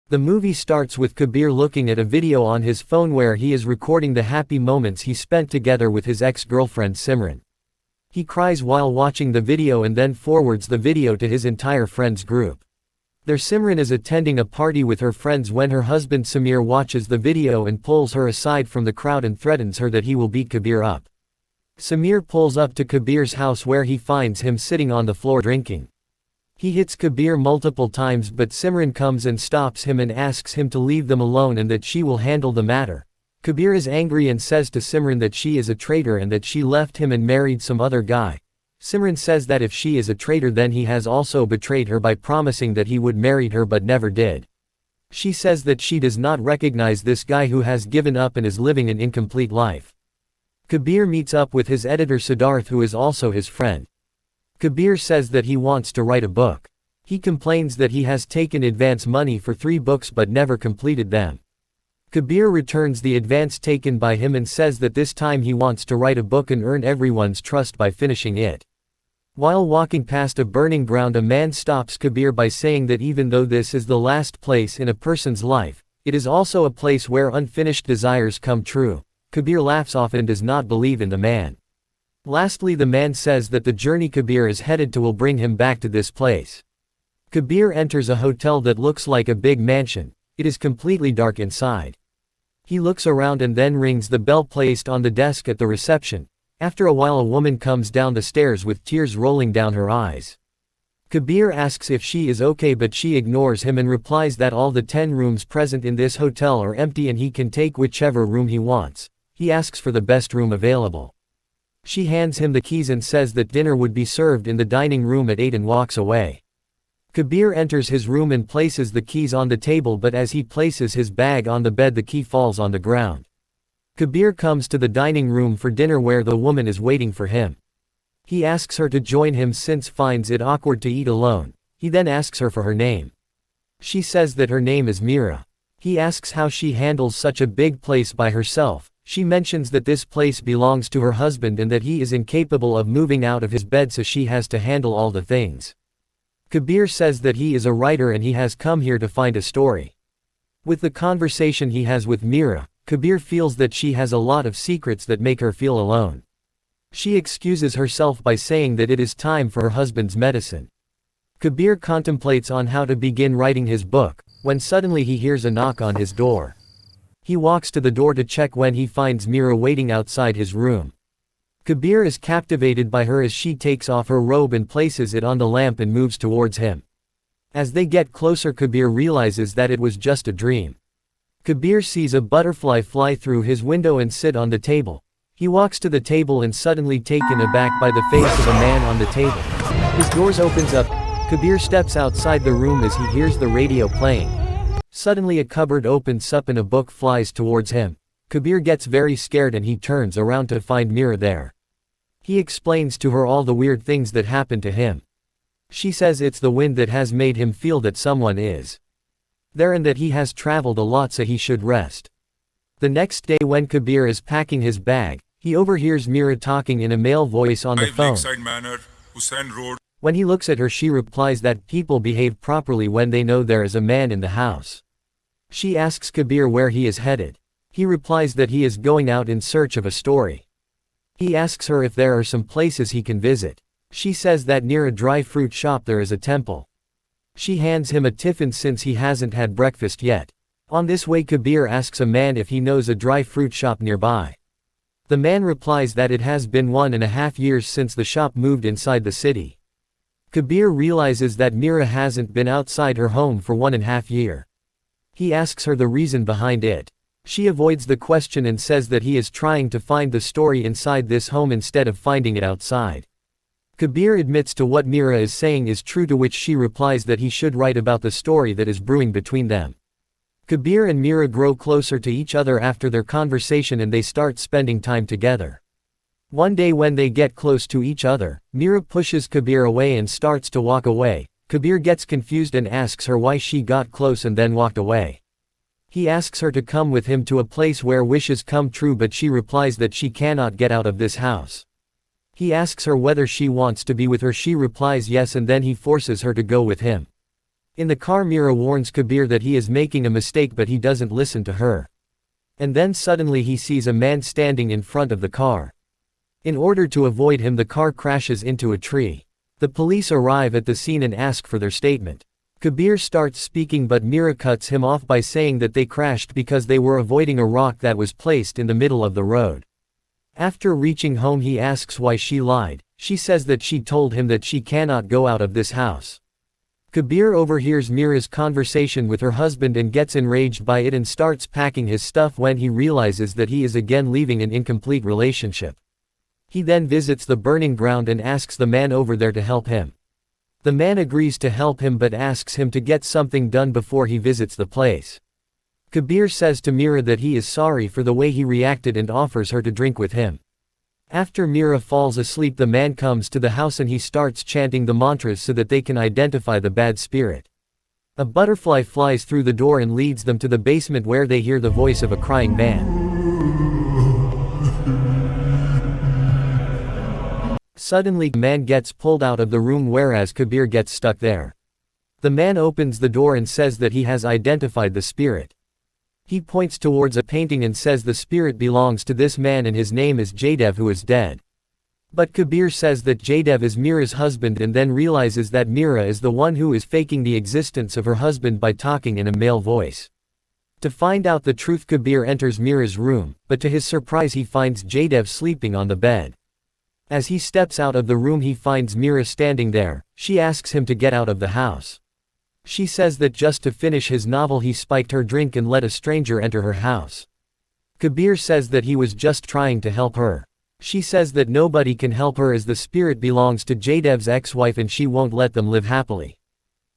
The movie starts with Kabir looking at a video on his phone where he is recording the happy moments he spent together with his ex-girlfriend Simran. He cries while watching the video and then forwards the video to his entire friends group. There Simran is attending a party with her friends when her husband Samir watches the video and pulls her aside from the crowd and threatens her that he will beat Kabir up. Samir pulls up to Kabir's house where he finds him sitting on the floor drinking. He hits Kabir multiple times but Simran comes and stops him and asks him to leave them alone and that she will handle the matter. Kabir is angry and says to Simran that she is a traitor and that she left him and married some other guy. Simran says that if she is a traitor then he has also betrayed her by promising that he would marry her but never did. She says that she does not recognize this guy who has given up and is living an incomplete life. Kabir meets up with his editor Siddharth who is also his friend. Kabir says that he wants to write a book. He complains that he has taken advance money for 3 books but never completed them. Kabir returns the advance taken by him and says that this time he wants to write a book and earn everyone's trust by finishing it. While walking past a burning ground, a man stops Kabir by saying that even though this is the last place in a person's life, it is also a place where unfinished desires come true. Kabir laughs off and does not believe in the man. Lastly, the man says that the journey Kabir is headed to will bring him back to this place. Kabir enters a hotel that looks like a big mansion. It is completely dark inside. He looks around and then rings the bell placed on the desk at the reception. After a while a woman comes down the stairs with tears rolling down her eyes. Kabir asks if she is okay but she ignores him and replies that all the 10 rooms present in this hotel are empty and he can take whichever room he wants. He asks for the best room available. She hands him the keys and says that dinner would be served in the dining room at 8 and walks away. Kabir enters his room and places the keys on the table but as he places his bag on the bed the key falls on the ground. Kabir comes to the dining room for dinner where the woman is waiting for him. He asks her to join him since finds it awkward to eat alone. He then asks her for her name. She says that her name is Meera. He asks how she handles such a big place by herself. She mentions that this place belongs to her husband and that he is incapable of moving out of his bed so she has to handle all the things. Kabir says that he is a writer and he has come here to find a story. With the conversation he has with Meera, Kabir feels that she has a lot of secrets that make her feel alone. She excuses herself by saying that it is time for her husband's medicine. Kabir contemplates on how to begin writing his book, when suddenly he hears a knock on his door. He walks to the door to check when he finds Meera waiting outside his room. Kabir is captivated by her as she takes off her robe and places it on the lamp and moves towards him. As they get closer Kabir realizes that it was just a dream. Kabir sees a butterfly fly through his window and sit on the table. He walks to the table and suddenly taken aback by the face of a man on the table. His doors opens up. Kabir steps outside the room as he hears the radio playing. Suddenly a cupboard opens up and a book flies towards him. Kabir gets very scared and he turns around to find Meera there. He explains to her all the weird things that happened to him. She says it's the wind that has made him feel that someone is there and that he has traveled a lot so he should rest. The next day when Kabir is packing his bag, he overhears Meera talking in a male voice on the phone. When he looks at her she replies that people behave properly when they know there is a man in the house. She asks Kabir where he is headed. He replies that he is going out in search of a story. He asks her if there are some places he can visit. She says that near a dry fruit shop there is a temple. She hands him a tiffin since he hasn't had breakfast yet. On this way Kabir asks a man if he knows a dry fruit shop nearby. The man replies that it has been 1.5 years since the shop moved inside the city. Kabir realizes that Meera hasn't been outside her home for 1.5 years. He asks her the reason behind it. She avoids the question and says that he is trying to find the story inside this home instead of finding it outside. Kabir admits to what Meera is saying is true, to which she replies that he should write about the story that is brewing between them. Kabir and Meera grow closer to each other after their conversation and they start spending time together. One day when they get close to each other, Meera pushes Kabir away and starts to walk away. Kabir gets confused and asks her why she got close and then walked away. He asks her to come with him to a place where wishes come true but she replies that she cannot get out of this house. He asks her whether she wants to be with her. She replies yes and then he forces her to go with him. In the car, Meera warns Kabir that he is making a mistake, but he doesn't listen to her. And then suddenly he sees a man standing in front of the car. In order to avoid him, the car crashes into a tree. The police arrive at the scene and ask for their statement. Kabir starts speaking, but Meera cuts him off by saying that they crashed because they were avoiding a rock that was placed in the middle of the road. After reaching home, he asks why she lied. She says that she told him that she cannot go out of this house. Kabir overhears Meera's conversation with her husband and gets enraged by it and starts packing his stuff when he realizes that he is again leaving an incomplete relationship. He then visits the burning ground and asks the man over there to help him. The man agrees to help him but asks him to get something done before he visits the place. Kabir says to Meera that he is sorry for the way he reacted and offers her to drink with him. After Meera falls asleep, the man comes to the house and he starts chanting the mantras so that they can identify the bad spirit. A butterfly flies through the door and leads them to the basement where they hear the voice of a crying man. Suddenly, the man gets pulled out of the room whereas Kabir gets stuck there. The man opens the door and says that he has identified the spirit. He points towards a painting and says the spirit belongs to this man and his name is Jaydev, who is dead. But Kabir says that Jaydev is Meera's husband and then realizes that Meera is the one who is faking the existence of her husband by talking in a male voice. To find out the truth, Kabir enters Meera's room, but to his surprise he finds Jaydev sleeping on the bed. As he steps out of the room, he finds Meera standing there. She asks him to get out of the house. She says that just to finish his novel he spiked her drink and let a stranger enter her house. Kabir says that he was just trying to help her. She says that nobody can help her as the spirit belongs to Jaydev's ex-wife and she won't let them live happily.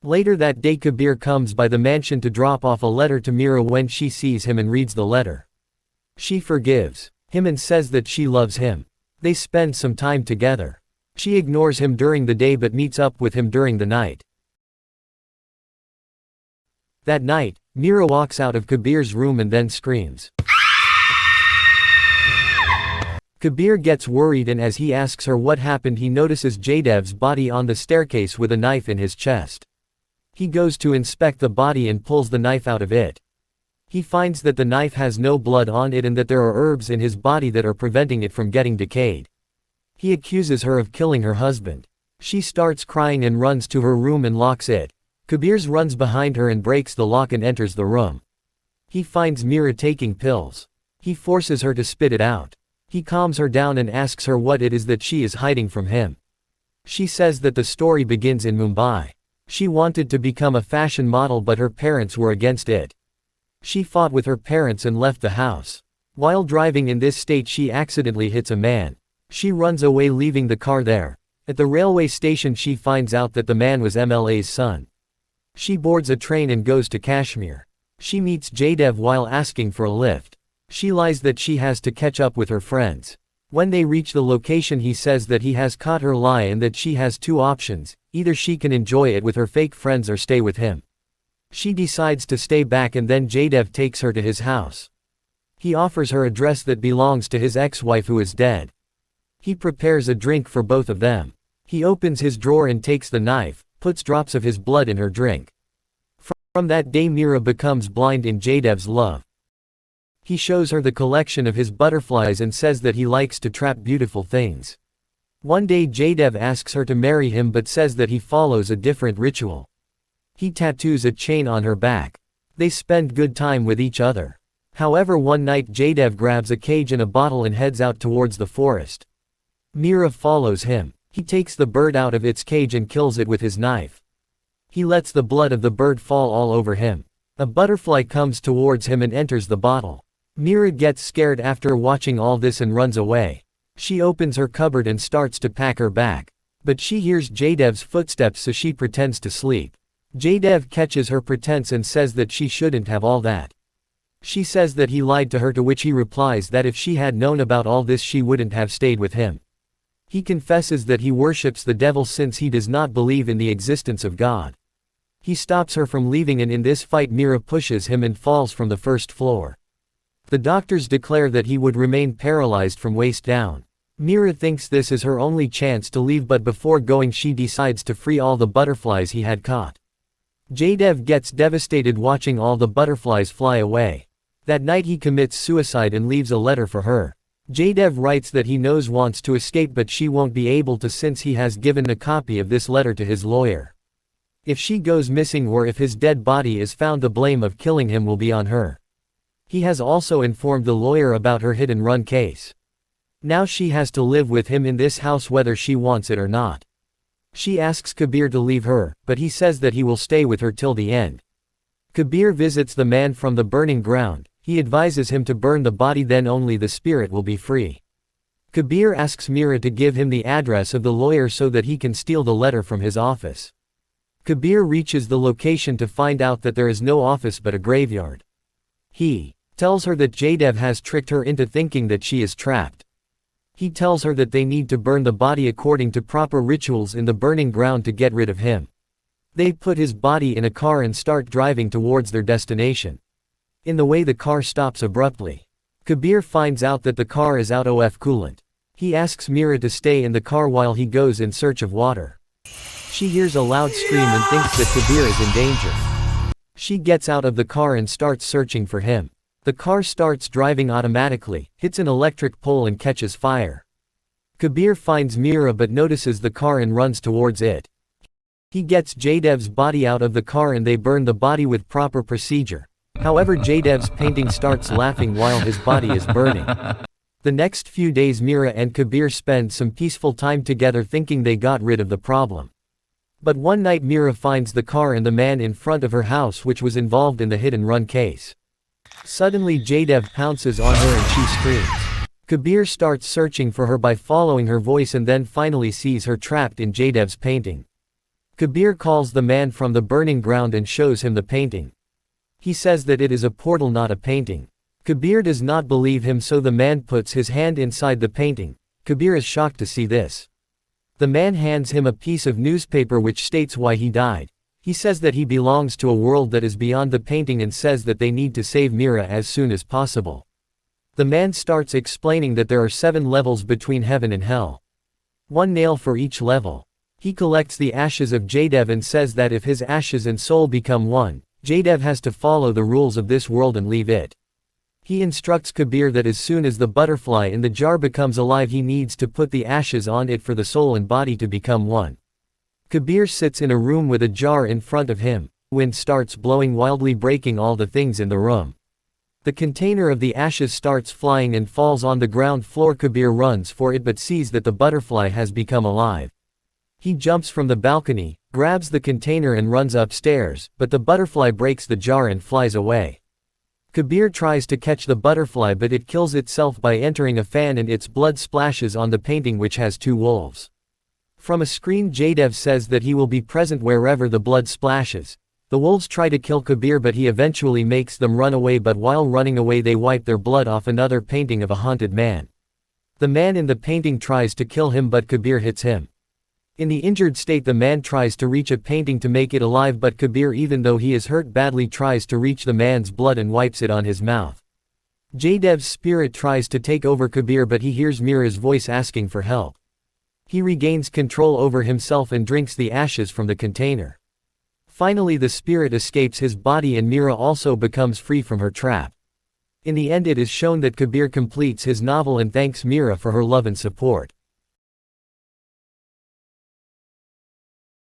Later that day, Kabir comes by the mansion to drop off a letter to Meera. When she sees him and reads the letter, she forgives him and says that she loves him. They spend some time together. She ignores him during the day but meets up with him during the night. That night, Meera walks out of Kabir's room and then screams. Kabir gets worried and as he asks her what happened, he notices Jaydev's body on the staircase with a knife in his chest. He goes to inspect the body and pulls the knife out of it. He finds that the knife has no blood on it and that there are herbs in his body that are preventing it from getting decayed. He accuses her of killing her husband. She starts crying and runs to her room and locks it. Kabir runs behind her and breaks the lock and enters the room. He finds Meera taking pills. He forces her to spit it out. He calms her down and asks her what it is that she is hiding from him. She says that the story begins in Mumbai. She wanted to become a fashion model but her parents were against it. She fought with her parents and left the house. While driving in this state, she accidentally hits a man. She runs away, leaving the car there. At the railway station, she finds out that the man was MLA's son. She boards a train and goes to Kashmir. She meets Jaydev while asking for a lift. She lies that she has to catch up with her friends. When they reach the location, he says that he has caught her lie and that she has two options: either she can enjoy it with her fake friends or stay with him. She decides to stay back and then Jaydev takes her to his house. He offers her a dress that belongs to his ex-wife who is dead. He prepares a drink for both of them. He opens his drawer and takes the knife, puts drops of his blood in her drink. From that day, Meera becomes blind in Jaydev's love. He shows her the collection of his butterflies and says that he likes to trap beautiful things. One day Jaydev asks her to marry him but says that he follows a different ritual. He tattoos a chain on her back. They spend good time with each other. However, one night Jaydev grabs a cage and a bottle and heads out towards the forest. Meera follows him. He takes the bird out of its cage and kills it with his knife. He lets the blood of the bird fall all over him. A butterfly comes towards him and enters the bottle. Meera gets scared after watching all this and runs away. She opens her cupboard and starts to pack her bag. But she hears Jaydev's footsteps, so she pretends to sleep. Jaydev catches her pretense and says that she shouldn't have all that. She says that he lied to her, to which he replies that if she had known about all this she wouldn't have stayed with him. He confesses that he worships the devil since he does not believe in the existence of God. He stops her from leaving and in this fight Meera pushes him and falls from the first floor. The doctors declare that he would remain paralyzed from waist down. Meera thinks this is her only chance to leave, but before going she decides to free all the butterflies he had caught. Jaydev gets devastated watching all the butterflies fly away. That night he commits suicide and leaves a letter for her. Jaydev writes that he wants to escape but she won't be able to since he has given a copy of this letter to his lawyer. If she goes missing or if his dead body is found, the blame of killing him will be on her. He has also informed the lawyer about her hit and run case. Now she has to live with him in this house whether she wants it or not. She asks Kabir to leave her, but he says that he will stay with her till the end. Kabir visits the man from the burning ground. He advises him to burn the body, then only the spirit will be free. Kabir asks Meera to give him the address of the lawyer so that he can steal the letter from his office. Kabir reaches the location to find out that there is no office but a graveyard. He tells her that Jaydev has tricked her into thinking that she is trapped. He tells her that they need to burn the body according to proper rituals in the burning ground to get rid of him. They put his body in a car and start driving towards their destination. In the way the car stops abruptly. Kabir finds out that the car is out of coolant. He asks Meera to stay in the car while he goes in search of water. She hears a loud scream and thinks that Kabir is in danger. She gets out of the car and starts searching for him. The car starts driving automatically, hits an electric pole and catches fire. Kabir finds Meera but notices the car and runs towards it. He gets Jaydev's body out of the car and they burn the body with proper procedure. However, Jaydev's painting starts laughing while his body is burning. The next few days Meera and Kabir spend some peaceful time together thinking they got rid of the problem. But one night Meera finds the car and the man in front of her house which was involved in the hit and run case. Suddenly Jaydev pounces on her and she screams. Kabir starts searching for her by following her voice and then finally sees her trapped in Jaydev's painting. Kabir calls the man from the burning ground and shows him the painting. He says that it is a portal, not a painting. Kabir does not believe him, so the man puts his hand inside the painting. Kabir is shocked to see this. The man hands him a piece of newspaper which states why he died. He says that he belongs to a world that is beyond the painting and says that they need to save Meera as soon as possible. The man starts explaining that there are 7 levels between heaven and hell. 1 nail for each level. He collects the ashes of Jaydev and says that if his ashes and soul become one, Jaydev has to follow the rules of this world and leave it. He instructs Kabir that as soon as the butterfly in the jar becomes alive he needs to put the ashes on it for the soul and body to become one. Kabir sits in a room with a jar in front of him. Wind starts blowing wildly, breaking all the things in the room. The container of the ashes starts flying and falls on the ground floor. Kabir runs for it but sees that the butterfly has become alive. He jumps from the balcony, grabs the container and runs upstairs, but the butterfly breaks the jar and flies away. Kabir tries to catch the butterfly but it kills itself by entering a fan and its blood splashes on the painting which has 2 wolves. From a screen Jaydev says that he will be present wherever the blood splashes. The wolves try to kill Kabir but he eventually makes them run away, but while running away they wipe their blood off another painting of a haunted man. The man in the painting tries to kill him but Kabir hits him. In the injured state the man tries to reach a painting to make it alive but Kabir, even though he is hurt badly, tries to reach the man's blood and wipes it on his mouth. Jaydev's spirit tries to take over Kabir but he hears Meera's voice asking for help. He regains control over himself and drinks the ashes from the container. Finally the spirit escapes his body and Meera also becomes free from her trap. In the end it is shown that Kabir completes his novel and thanks Meera for her love and support.